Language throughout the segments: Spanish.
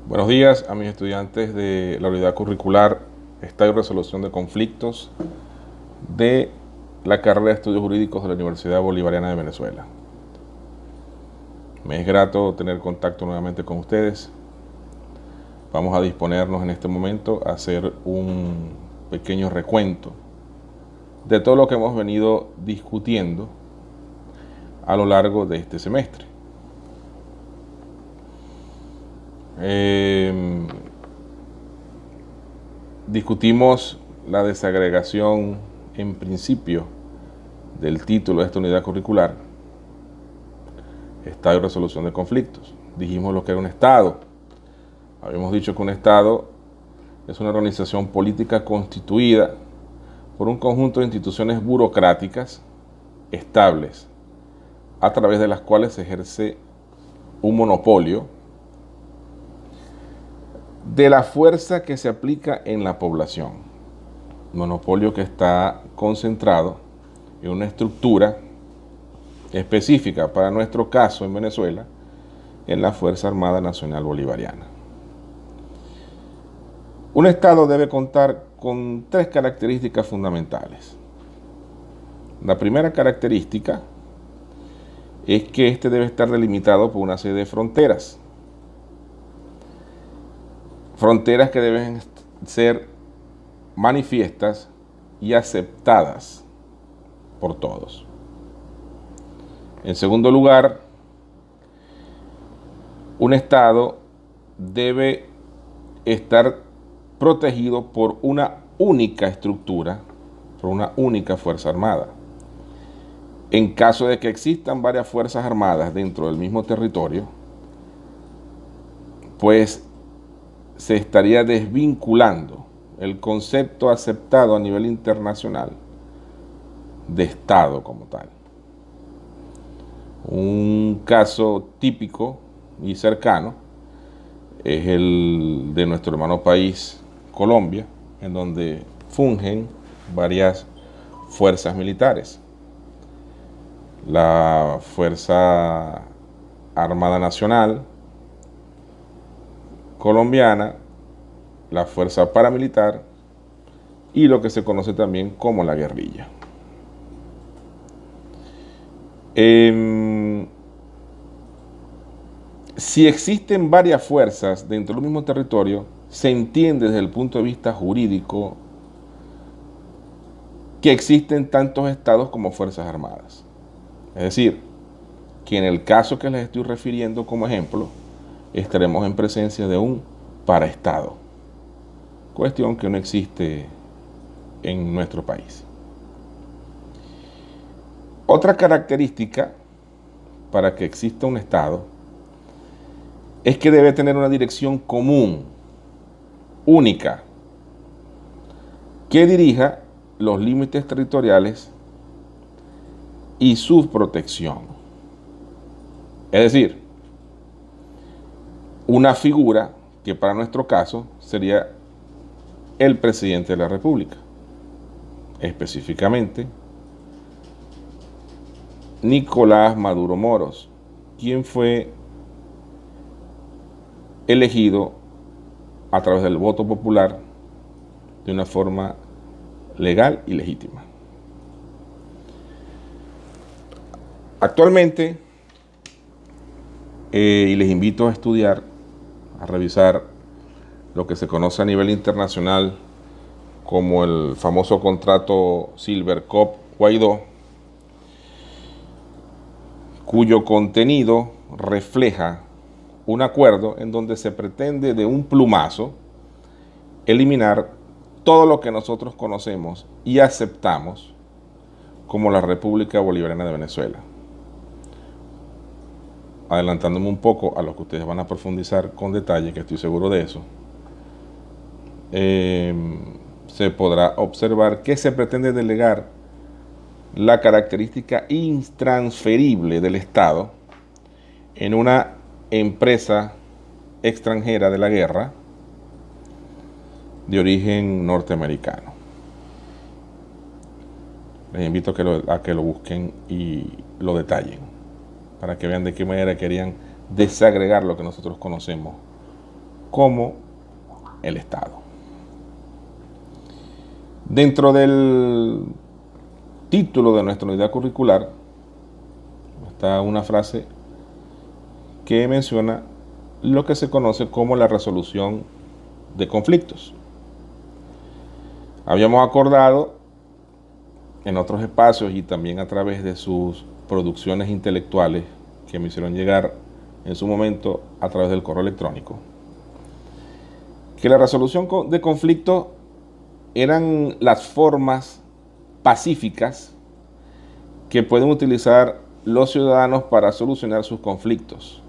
Buenos días a mis estudiantes de la unidad curricular Estado y Resolución de Conflictos de la carrera de Estudios Jurídicos de la Universidad Bolivariana de Venezuela. Me es grato tener contacto nuevamente con ustedes. Vamos a disponernos en este momento a hacer un pequeño recuento de todo lo que hemos venido discutiendo a lo largo de este semestre. Discutimos la desagregación en principio del título de esta unidad curricular, Estado y Resolución de Conflictos. Dijimos lo que era un Estado. Habíamos dicho que un Estado es una organización política constituida por un conjunto de instituciones burocráticas estables, a través de las cuales se ejerce un monopolio de la fuerza que se aplica en la población. Monopolio que está concentrado en una estructura específica, para nuestro caso en Venezuela, en la Fuerza Armada Nacional Bolivariana. Un Estado debe contar con tres características fundamentales. La primera característica es que este debe estar delimitado por una serie de fronteras. Fronteras que deben ser manifiestas y aceptadas por todos. En segundo lugar, un Estado debe estar protegido por una única estructura, por una única Fuerza Armada. En caso de que existan varias Fuerzas Armadas dentro del mismo territorio, pues se estaría desvinculando el concepto aceptado a nivel internacional de Estado como tal. Un caso típico y cercano es el de nuestro hermano país, Colombia, en donde fungen varias fuerzas militares. La Fuerza Armada Nacional colombiana, la Fuerza Paramilitar y lo que se conoce también como la guerrilla. Si existen varias fuerzas dentro del mismo territorio, se entiende desde el punto de vista jurídico que existen tantos estados como fuerzas armadas. Es decir, que en el caso que les estoy refiriendo como ejemplo, estaremos en presencia de un paraestado, cuestión que no existe en nuestro país. Otra característica para que exista un Estado es que debe tener una dirección común, única, que dirija los límites territoriales y su protección. Es decir, una figura que para nuestro caso sería el presidente de la República, específicamente Nicolás Maduro Moros, quien fue elegido a través del voto popular de una forma legal y legítima. Actualmente, y les invito a estudiar, a revisar lo que se conoce a nivel internacional como el famoso contrato Silvercop-Guaidó, cuyo contenido refleja un acuerdo en donde se pretende de un plumazo eliminar todo lo que nosotros conocemos y aceptamos como la República Bolivariana de Venezuela. Adelantándome un poco a lo que ustedes van a profundizar con detalle, que estoy seguro de eso, se podrá observar que se pretende delegar la característica intransferible del Estado en una empresa extranjera de la guerra de origen norteamericano. Les invito a que lo busquen y lo detallen, para que vean de qué manera querían desagregar lo que nosotros conocemos como el Estado. Dentro del título de nuestra unidad curricular está una frase que menciona lo que se conoce como la resolución de conflictos. Habíamos acordado en otros espacios y también a través de sus producciones intelectuales que me hicieron llegar en su momento a través del correo electrónico, que la resolución de conflictos eran las formas pacíficas que pueden utilizar los ciudadanos para solucionar sus conflictos.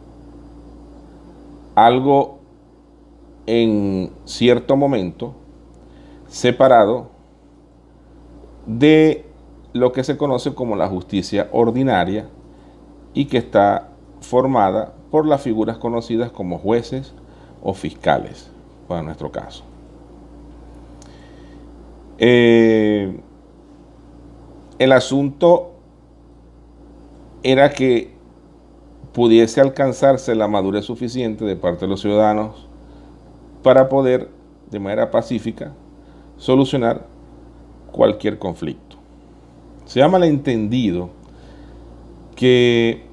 Algo en cierto momento separado de lo que se conoce como la justicia ordinaria y que está formada por las figuras conocidas como jueces o fiscales, para nuestro caso. El asunto era que pudiese alcanzarse la madurez suficiente de parte de los ciudadanos para poder, de manera pacífica, solucionar cualquier conflicto. Se ha malentendido que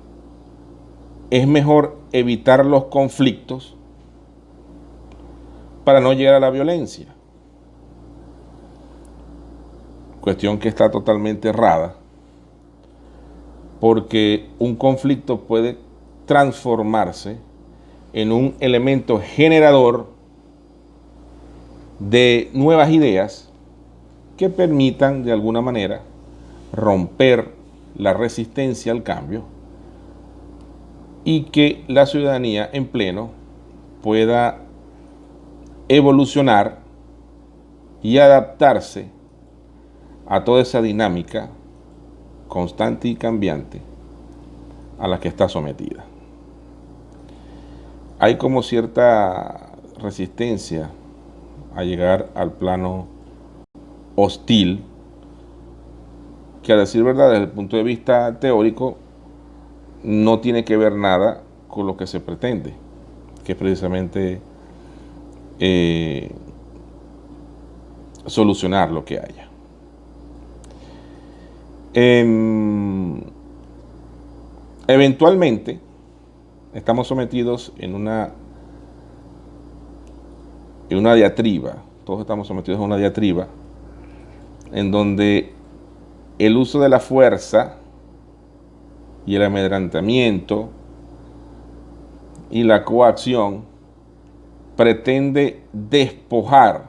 es mejor evitar los conflictos para no llegar a la violencia. Cuestión que está totalmente errada, porque un conflicto puede transformarse en un elemento generador de nuevas ideas que permitan de alguna manera romper la resistencia al cambio y que la ciudadanía en pleno pueda evolucionar y adaptarse a toda esa dinámica constante y cambiante a la que está sometida. Hay como cierta resistencia a llegar al plano hostil, que a decir verdad, desde el punto de vista teórico, no tiene que ver nada con lo que se pretende, que es precisamente solucionar lo que haya. Eventualmente estamos sometidos en una diatriba, todos estamos sometidos a una diatriba en donde el uso de la fuerza y el amedrentamiento y la coacción pretende despojar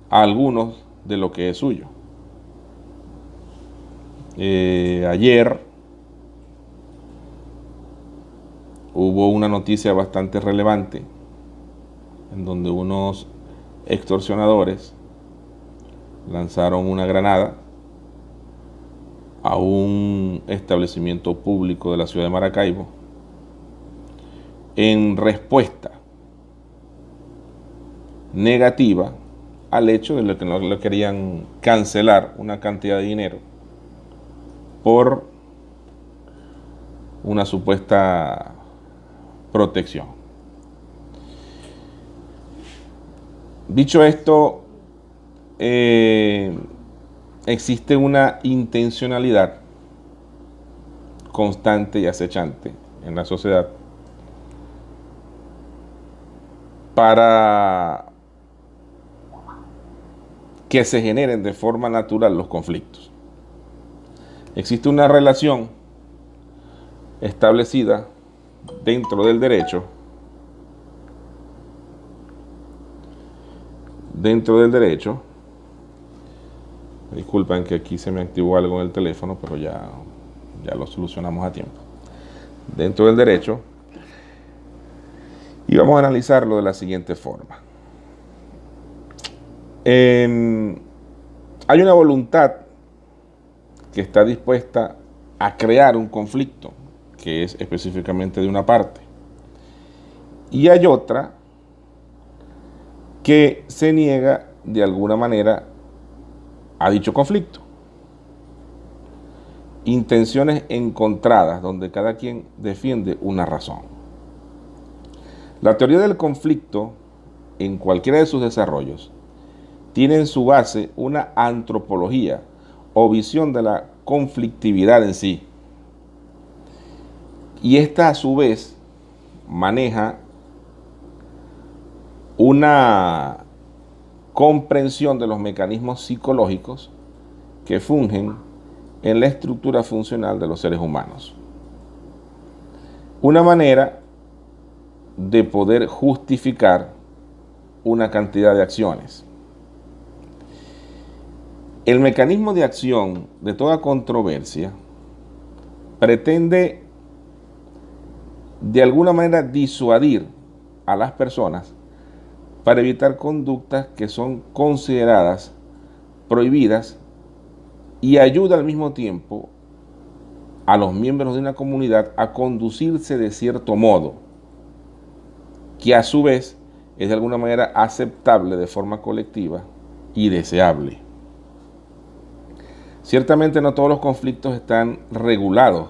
a algunos de lo que es suyo. Ayer hubo una noticia bastante relevante en donde unos extorsionadores lanzaron una granada a un establecimiento público de la ciudad de Maracaibo en respuesta negativa al hecho de que no le querían cancelar una cantidad de dinero por una supuesta protección. Dicho esto, existe una intencionalidad constante y acechante en la sociedad para que se generen de forma natural los conflictos. Existe una relación establecida dentro del derecho, disculpen que aquí se me activó algo en el teléfono, pero ya lo solucionamos a tiempo. Dentro del derecho, y vamos a analizarlo de la siguiente forma. Hay una voluntad que está dispuesta a crear un conflicto, que es específicamente de una parte, y hay otra que se niega de alguna manera a dicho conflicto. Intenciones encontradas donde cada quien defiende una razón. La teoría del conflicto, en cualquiera de sus desarrollos, tiene en su base una antropología o visión de la conflictividad en sí. Y esta a su vez maneja una comprensión de los mecanismos psicológicos que fungen en la estructura funcional de los seres humanos. Una manera de poder justificar una cantidad de acciones. El mecanismo de acción de toda controversia pretende de alguna manera disuadir a las personas para evitar conductas que son consideradas prohibidas y ayuda al mismo tiempo a los miembros de una comunidad a conducirse de cierto modo, que a su vez es de alguna manera aceptable de forma colectiva y deseable. Ciertamente no todos los conflictos están regulados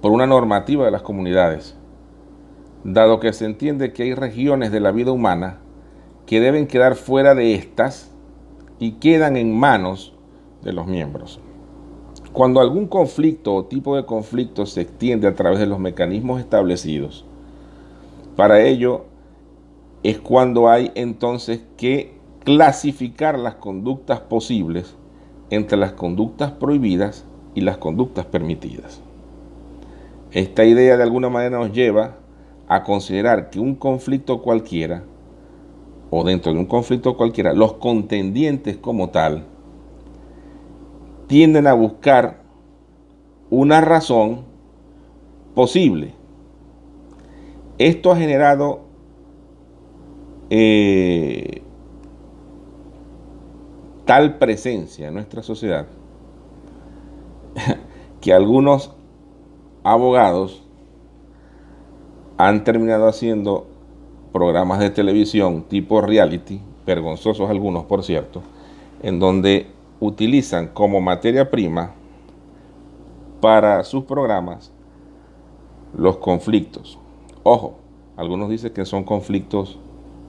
por una normativa de las comunidades, dado que se entiende que hay regiones de la vida humana que deben quedar fuera de estas y quedan en manos de los miembros. Cuando algún conflicto o tipo de conflicto se extiende a través de los mecanismos establecidos, para ello es cuando hay entonces que clasificar las conductas posibles entre las conductas prohibidas y las conductas permitidas. Esta idea de alguna manera nos lleva a considerar que un conflicto cualquiera, o dentro de un conflicto cualquiera, los contendientes como tal, tienden a buscar una razón posible. Esto ha generado tal presencia en nuestra sociedad que algunos abogados han terminado haciendo programas de televisión tipo reality, vergonzosos algunos por cierto, en donde utilizan como materia prima para sus programas los conflictos. Ojo, algunos dicen que son conflictos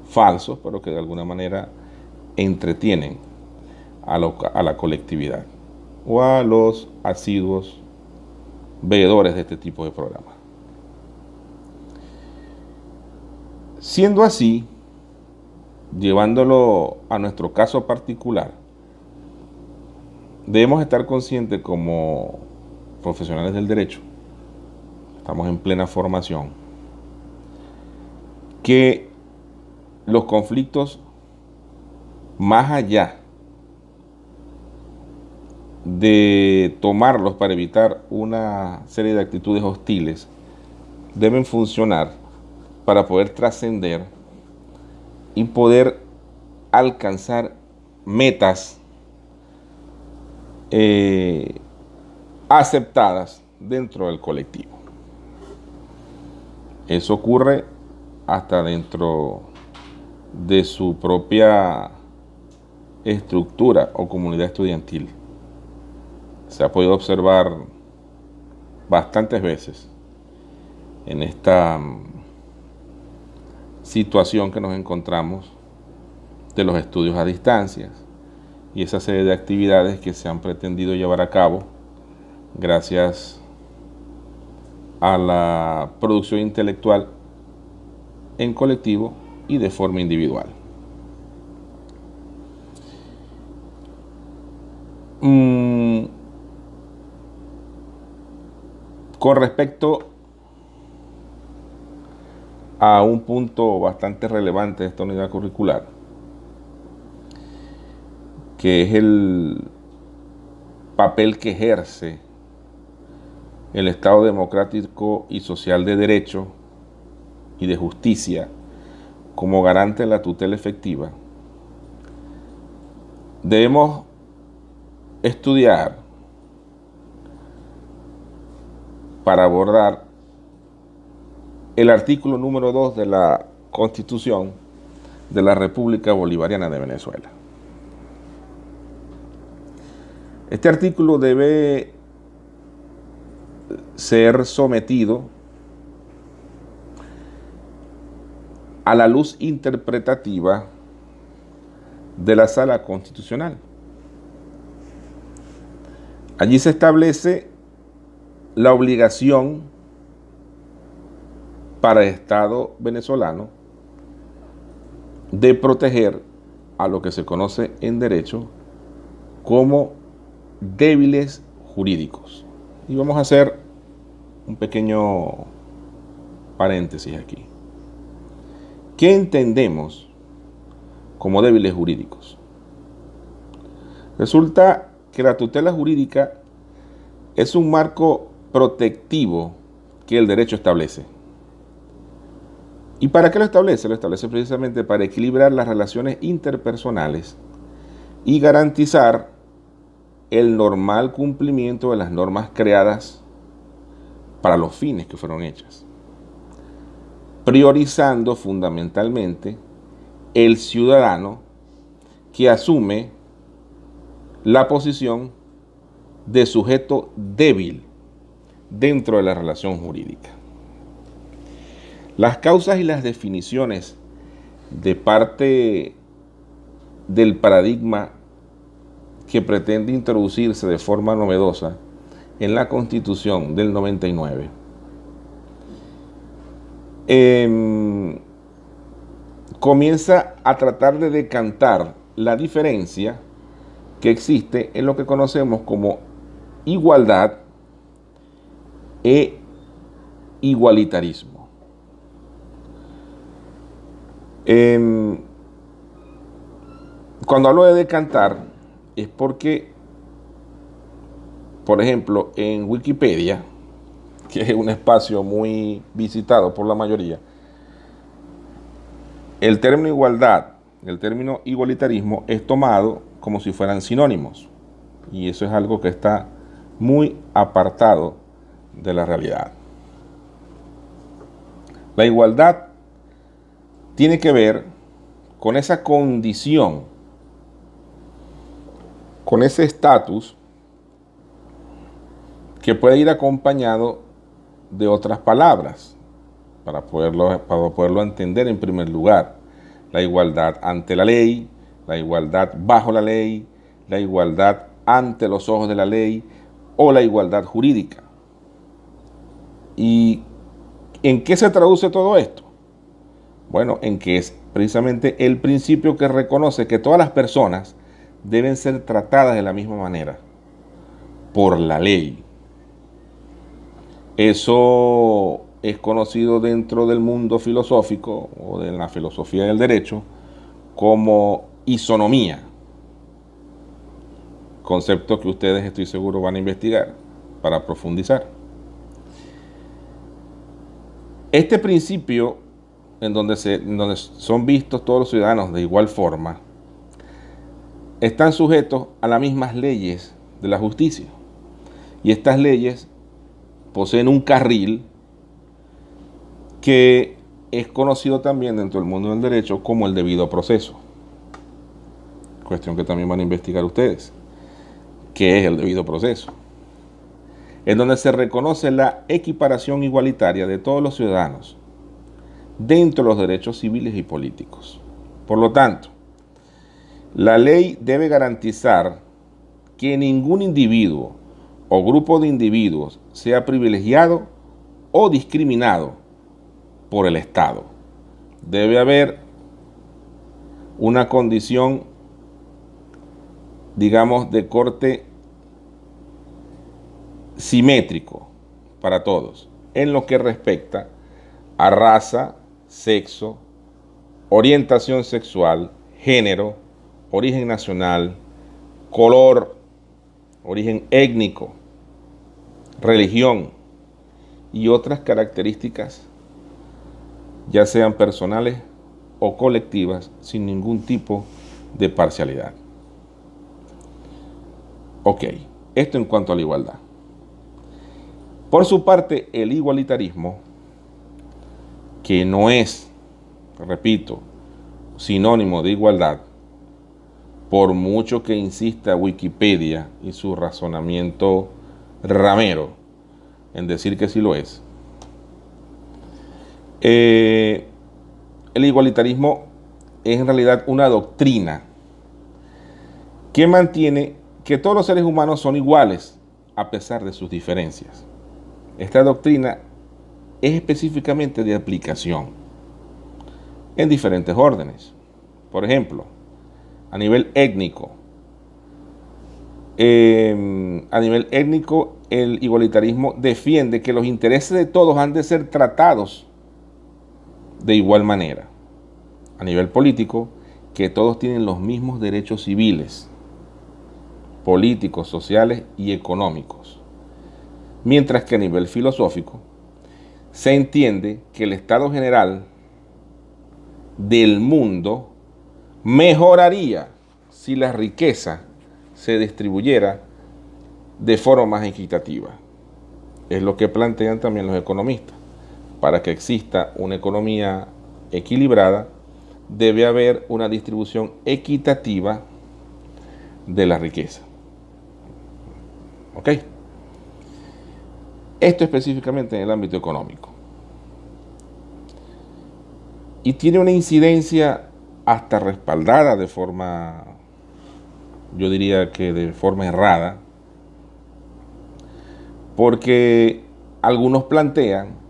falsos, pero que de alguna manera entretienen a la colectividad o a los asiduos veedores de este tipo de programas. Siendo así, llevándolo a nuestro caso particular, debemos estar conscientes como profesionales del derecho, estamos en plena formación, que los conflictos, más allá de tomarlos para evitar una serie de actitudes hostiles, deben funcionar para poder trascender y poder alcanzar metas aceptadas dentro del colectivo. Eso ocurre hasta dentro de su propia estructura o comunidad estudiantil. Se ha podido observar bastantes veces en esta situación que nos encontramos de los estudios a distancia y esa serie de actividades que se han pretendido llevar a cabo gracias a la producción intelectual en colectivo y de forma individual. Con respecto a un punto bastante relevante de esta unidad curricular, que es el papel que ejerce el Estado democrático y social de derecho y de justicia como garante de la tutela efectiva, debemos estudiar para abordar el artículo número 2 de la Constitución de la República Bolivariana de Venezuela. Este artículo debe ser sometido a la luz interpretativa de la Sala Constitucional. Allí se establece la obligación para el Estado venezolano de proteger a lo que se conoce en derecho como débiles jurídicos. Y vamos a hacer un pequeño paréntesis aquí. ¿Qué entendemos como débiles jurídicos? Resulta que la tutela jurídica es un marco protectivo que el derecho establece. ¿Y para qué lo establece? Lo establece precisamente para equilibrar las relaciones interpersonales y garantizar el normal cumplimiento de las normas creadas para los fines que fueron hechas, priorizando fundamentalmente el ciudadano que asume la posición de sujeto débil dentro de la relación jurídica. Las causas y las definiciones de parte del paradigma que pretende introducirse de forma novedosa en la Constitución del 99 comienza a tratar de decantar la diferencia que existe en lo que conocemos como igualdad e igualitarismo. Cuando hablo de decantar es porque, por ejemplo, en Wikipedia, que es un espacio muy visitado por la mayoría, el término igualdad, el término igualitarismo es tomado como si fueran sinónimos, y eso es algo que está muy apartado de la realidad. La igualdad tiene que ver con esa condición, con ese estatus que puede ir acompañado de otras palabras para poderlo entender en primer lugar. La igualdad ante la ley, la igualdad bajo la ley, la igualdad ante los ojos de la ley o la igualdad jurídica. ¿Y en qué se traduce todo esto? Bueno, en que es precisamente el principio que reconoce que todas las personas deben ser tratadas de la misma manera por la ley. Eso es conocido dentro del mundo filosófico o de la filosofía del derecho como isonomía, concepto que ustedes estoy seguro van a investigar para profundizar. Este principio en donde son vistos todos los ciudadanos de igual forma, están sujetos a las mismas leyes de la justicia. Y estas leyes poseen un carril que es conocido también dentro del mundo del derecho como el debido proceso. Cuestión que también van a investigar ustedes. ¿Qué es el debido proceso? En donde se reconoce la equiparación igualitaria de todos los ciudadanos dentro de los derechos civiles y políticos. Por lo tanto, la ley debe garantizar que ningún individuo o grupo de individuos sea privilegiado o discriminado por el Estado. Debe haber una condición, digamos, de corte simétrico para todos, en lo que respecta a raza, sexo, orientación sexual, género, origen nacional, color, origen étnico, religión y otras características, ya sean personales o colectivas, sin ningún tipo de parcialidad. Ok, esto en cuanto a la igualdad. Por su parte, el igualitarismo, que no es, repito, sinónimo de igualdad, por mucho que insista Wikipedia y su razonamiento ramero en decir que sí lo es el igualitarismo es en realidad una doctrina que mantiene que todos los seres humanos son iguales a pesar de sus diferencias. Esta doctrina es específicamente de aplicación en diferentes órdenes. Por ejemplo, a nivel étnico, el igualitarismo defiende que los intereses de todos han de ser tratados de igual manera. A nivel político, que todos tienen los mismos derechos civiles, políticos, sociales y económicos. Mientras que a nivel filosófico, se entiende que el estado general del mundo mejoraría si la riqueza se distribuyera de forma más equitativa. Es lo que plantean también los economistas. Para que exista una economía equilibrada, debe haber una distribución equitativa de la riqueza. ¿Ok? Esto específicamente en el ámbito económico. Y tiene una incidencia hasta respaldada de forma, yo diría que de forma errada, porque algunos plantean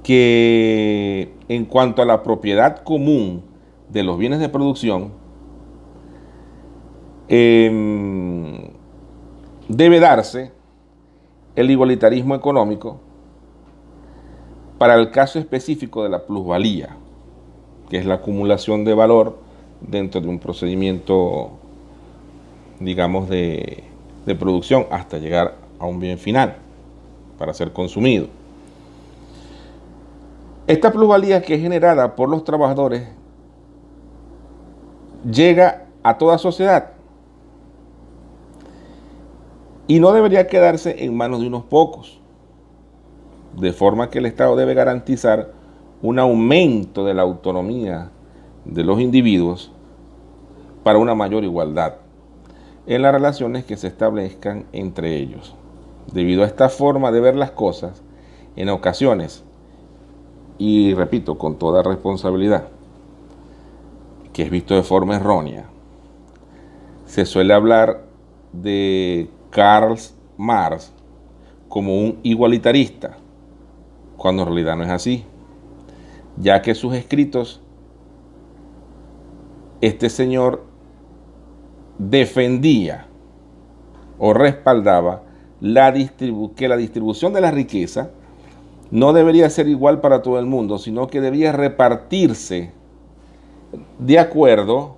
que en cuanto a la propiedad común de los bienes de producción, debe darse el igualitarismo económico para el caso específico de la plusvalía, que es la acumulación de valor dentro de un procedimiento, digamos, de producción hasta llegar a un bien final para ser consumido. Esta plusvalía que es generada por los trabajadores llega a toda sociedad y no debería quedarse en manos de unos pocos, de forma que el Estado debe garantizar un aumento de la autonomía de los individuos para una mayor igualdad en las relaciones que se establezcan entre ellos. Debido a esta forma de ver las cosas, en ocasiones, y repito, con toda responsabilidad, que es visto de forma errónea, se suele hablar de Karl Marx como un igualitarista, cuando en realidad no es así, ya que sus escritos, este señor defendía o respaldaba que la distribución de la riqueza no debería ser igual para todo el mundo, sino que debía repartirse de acuerdo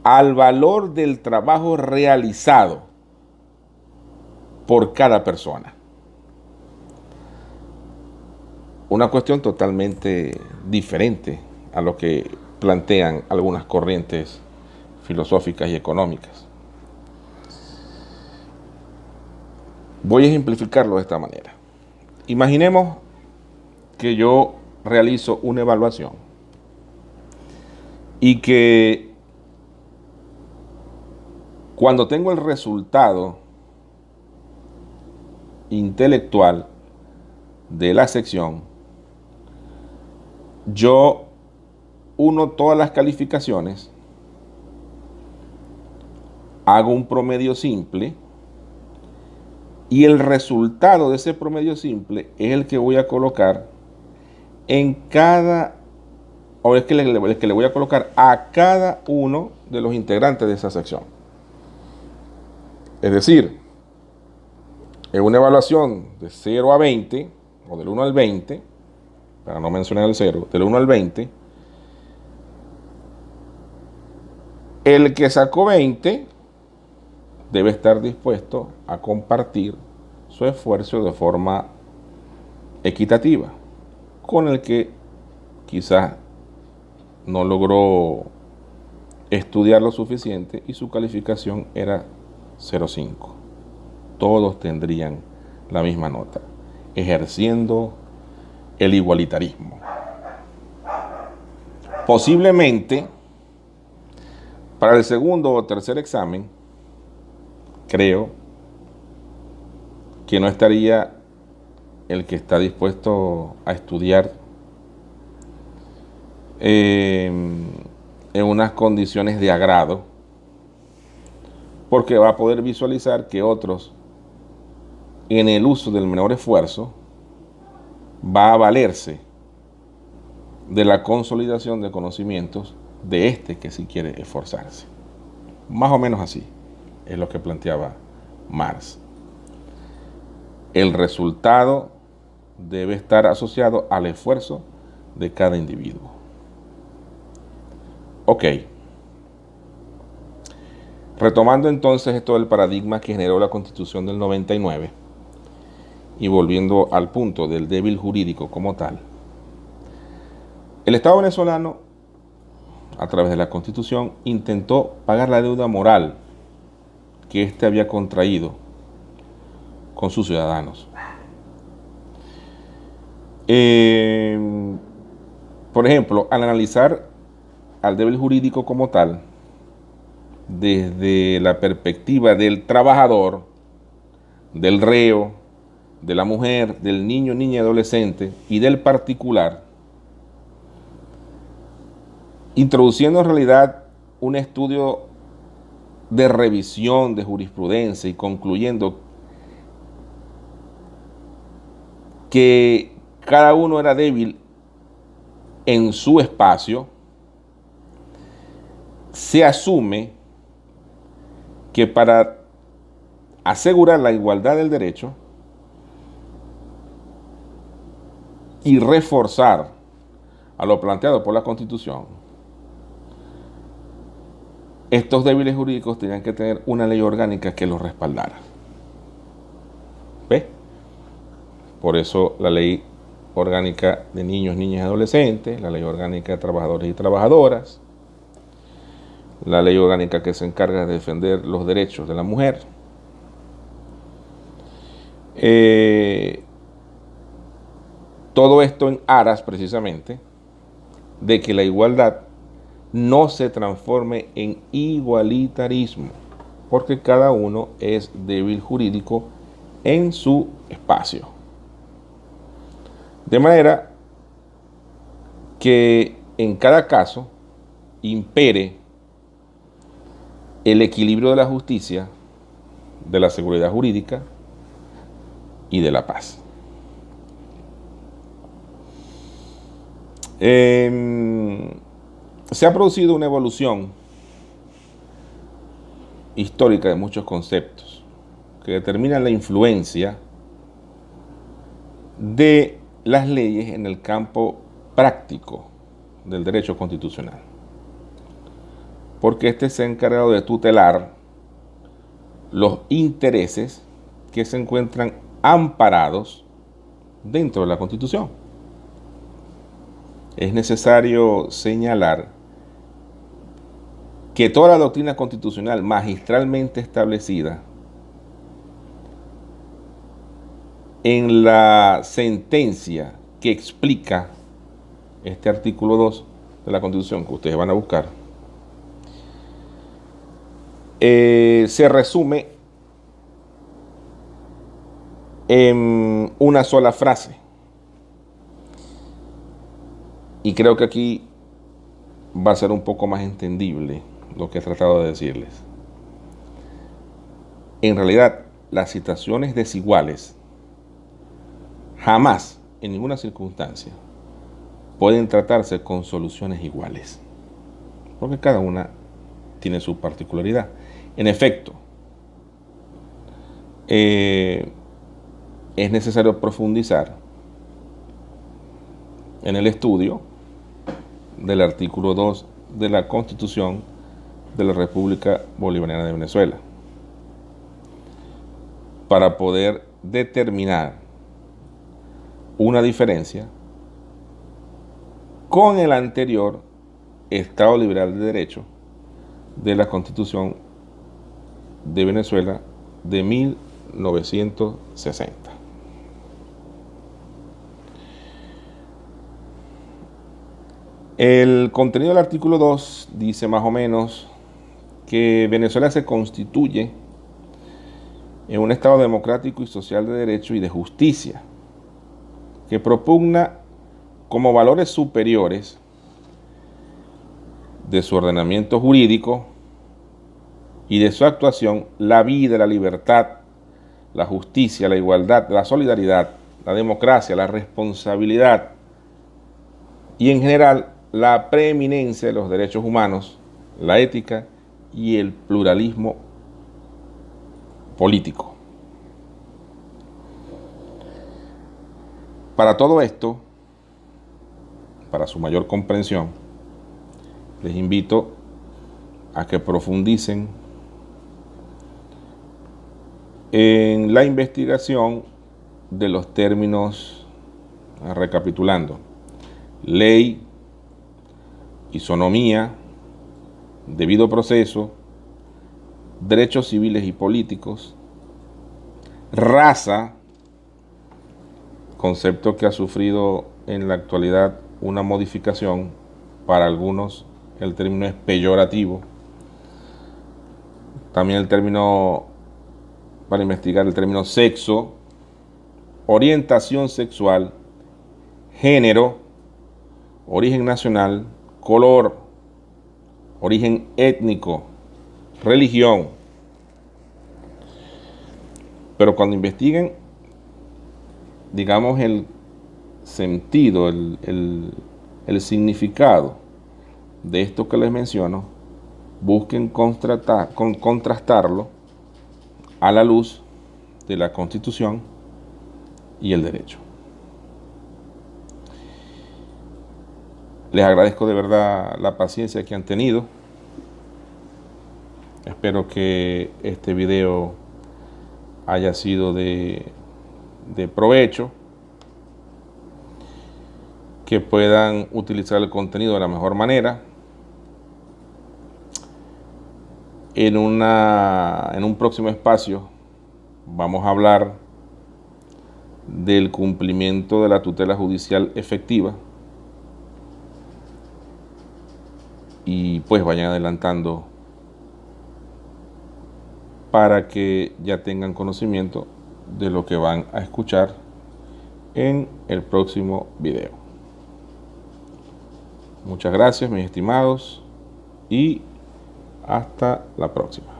al valor del trabajo realizado por cada persona. Una cuestión totalmente diferente a lo que plantean algunas corrientes filosóficas y económicas. Voy a ejemplificarlo de esta manera. Imaginemos que yo realizo una evaluación y que cuando tengo el resultado intelectual de la sección, yo uno todas las calificaciones, hago un promedio simple y el resultado de ese promedio simple es el que voy a colocar en cada, o es que le voy a colocar a cada uno de los integrantes de esa sección. Es decir, en una evaluación de 0 a 20, o del 1 al 20, para no mencionar el 0, del 1 al 20, el que sacó 20 debe estar dispuesto a compartir su esfuerzo de forma equitativa con el que quizás no logró estudiar lo suficiente y su calificación era 0,5. Todos tendrían la misma nota, ejerciendo el igualitarismo. Posiblemente, para el segundo o tercer examen, creo que no estaría el que está dispuesto a estudiar en unas condiciones de agrado, porque va a poder visualizar que otros, en el uso del menor esfuerzo, va a valerse de la consolidación de conocimientos de este que sí quiere esforzarse. Más o menos así es lo que planteaba Marx. El resultado debe estar asociado al esfuerzo de cada individuo. Ok. Retomando entonces esto del paradigma que generó la Constitución del 99 y volviendo al punto del débil jurídico como tal, el Estado venezolano, a través de la Constitución, intentó pagar la deuda moral que éste había contraído con sus ciudadanos. Por ejemplo, al analizar al débil jurídico como tal, desde la perspectiva del trabajador, del reo, de la mujer, del niño, niña y adolescente y del particular, introduciendo en realidad un estudio de revisión de jurisprudencia y concluyendo que cada uno era débil en su espacio, se asume que para asegurar la igualdad del derecho y reforzar a lo planteado por la Constitución, estos débiles jurídicos tenían que tener una ley orgánica que los respaldara. ¿Ve? Por eso la ley orgánica de niños, niñas y adolescentes, la ley orgánica de trabajadores y trabajadoras, la ley orgánica que se encarga de defender los derechos de la mujer. Todo esto en aras precisamente de que la igualdad no se transforme en igualitarismo, porque cada uno es débil jurídico en su espacio. De manera que en cada caso impere el equilibrio de la justicia, de la seguridad jurídica y de la paz. Se ha producido una evolución histórica de muchos conceptos que determinan la influencia de las leyes en el campo práctico del derecho constitucional, porque este se ha encargado de tutelar los intereses que se encuentran amparados dentro de la Constitución. Es necesario señalar que toda la doctrina constitucional magistralmente establecida en la sentencia que explica este artículo 2 de la Constitución que ustedes van a buscar, se resume en una sola frase. Y creo que aquí va a ser un poco más entendible lo que he tratado de decirles. En realidad, las situaciones desiguales jamás, en ninguna circunstancia, pueden tratarse con soluciones iguales, porque cada una tiene su particularidad. En efecto, es necesario profundizar en el estudio del artículo 2 de la Constitución de la República Bolivariana de Venezuela para poder determinar una diferencia con el anterior Estado Liberal de Derecho de la Constitución de Venezuela de 1960. El contenido del artículo 2 dice más o menos que Venezuela se constituye en un Estado democrático y social de derecho y de justicia, que propugna como valores superiores de su ordenamiento jurídico y de su actuación la vida, la libertad, la justicia, la igualdad, la solidaridad, la democracia, la responsabilidad y en general la preeminencia de los derechos humanos, la ética y el pluralismo político. Para todo esto, para su mayor comprensión, les invito a que profundicen en la investigación de los términos, recapitulando: ley, isonomía, debido proceso, derechos civiles y políticos, raza, concepto que ha sufrido en la actualidad una modificación. Para algunos el término es peyorativo. También el término, para investigar, el término sexo, orientación sexual, género, origen nacional, color, origen étnico, religión. Pero cuando investiguen, digamos, el sentido, el significado de esto que les menciono, busquen contrastarlo a la luz de la Constitución y el derecho. Les agradezco de verdad la paciencia que han tenido. Espero que este video haya sido de provecho, que puedan utilizar el contenido de la mejor manera. En un próximo espacio vamos a hablar del cumplimiento de la tutela judicial efectiva, y pues vayan adelantando para que ya tengan conocimiento de lo que van a escuchar en el próximo video. Muchas gracias, mis estimados, y hasta la próxima.